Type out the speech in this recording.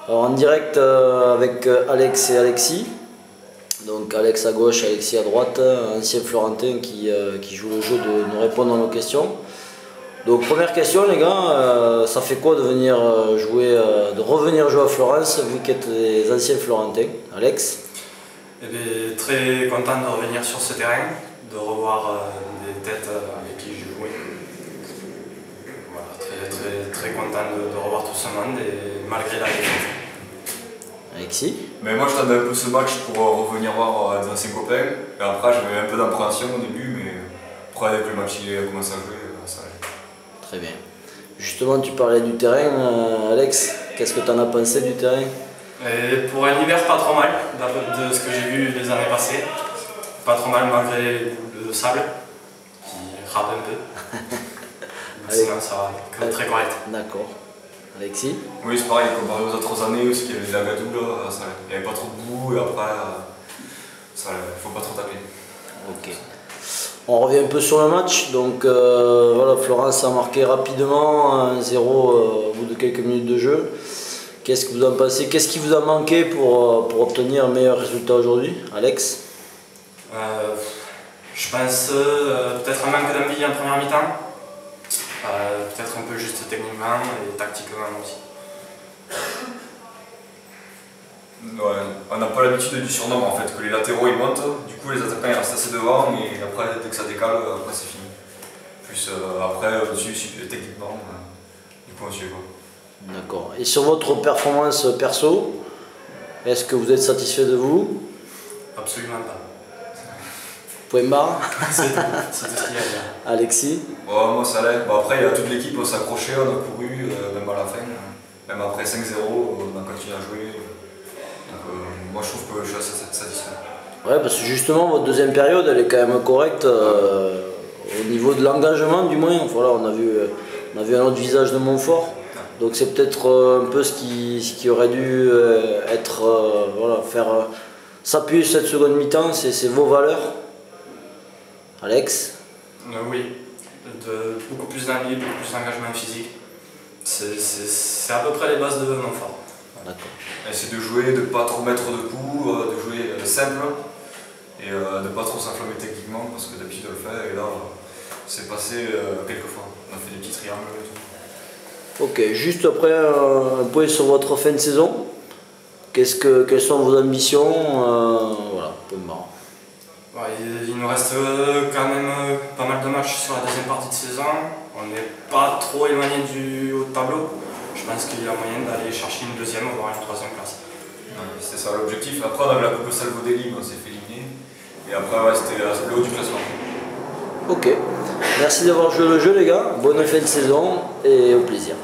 Alors en direct avec Alex et Alexis. Donc Alex à gauche, Alexis à droite, ancien Florentin qui joue le jeu de nous répondre à nos questions. Donc première question les gars, ça fait quoi de venir de revenir jouer à Florence, vous qui êtes des anciens Florentins? Alex? Eh bien, très content de revenir sur ce terrain, de revoir des têtes avec qui j'ai joué. Voilà, très content de revoir tout ce monde et malgré la défaite. Alexis? Mais moi je t'attendais un peu ce match pour revenir voir des anciens copains. Et après j'avais un peu d'appréhension au début, mais après avec le match il a commencé à jouer, ça allait. Très bien. Justement tu parlais du terrain, Alex, qu'est-ce que tu en as pensé du terrain? Et pour un hiver pas trop mal, de ce que j'ai vu les années passées. Pas trop mal malgré le sable, qui râpe un peu. Sinon ça va, très correct. D'accord. Alexis? Oui c'est pareil, comparé aux autres années où il y avait de la gadoue là, il n'y avait pas trop de boue et après il ne faut pas trop taper. Ok. On revient un peu sur le match, donc voilà, Florence a marqué rapidement 1-0 au bout de quelques minutes de jeu. Qu'est-ce que vous en pensez? Qu'est-ce qui vous a manqué pour obtenir un meilleur résultat aujourd'hui, Alex? Je pense peut-être un manque d'envie en première mi-temps. Peut-être un peu juste techniquement et tactiquement aussi. Ouais, on n'a pas l'habitude du surnombre en fait, que les latéraux ils montent, du coup les attaquants ils restent assez devant, mais après dès que ça décale, après c'est fini. Plus après au-dessus, techniquement, du coup on suit quoi. D'accord. Et sur votre performance perso, est-ce que vous êtes satisfait de vous? Absolument pas. Point barre? C'est tout ce qu'il y a à dire. Alexis? Bon, moi ça allait. Bon, après il y a toute l'équipe, on s'est accroché, on a couru, même à la fin. Même après 5-0, on a continué à jouer. Donc moi je trouve que je suis assez satisfait. Ouais, parce que justement votre deuxième période elle est quand même correcte au niveau de l'engagement du moins. Voilà, on a vu un autre visage de Montfort. Donc c'est peut-être un peu ce qui aurait dû être, voilà, faire s'appuyer sur cette seconde mi-temps, c'est vos valeurs. Alex? Oui, beaucoup plus d'envie, beaucoup plus d'engagement physique. C'est à peu près les bases de Montfort. D'accord. C'est de jouer, de ne pas trop mettre de coups, de jouer simple et de ne pas trop s'enflammer techniquement parce que d'habitude on le fait et là c'est passé quelques fois. On a fait des petits triangles et tout. Ok, juste après un point sur votre fin de saison. Quelles sont vos ambitions? Voilà, point barre. Ouais, il nous reste quand même pas mal de matchs sur la deuxième partie de saison. On n'est pas trop éloigné du haut de tableau. Je pense qu'il y a moyen d'aller chercher une deuxième voire une troisième place. Ouais, c'était ça l'objectif. Après on avait la Coupe Salvo des Ligues, on s'est fait éliminer. Et après ouais, c'était le haut du classement. Ok, merci d'avoir joué le jeu les gars, bonne fin de saison et au plaisir.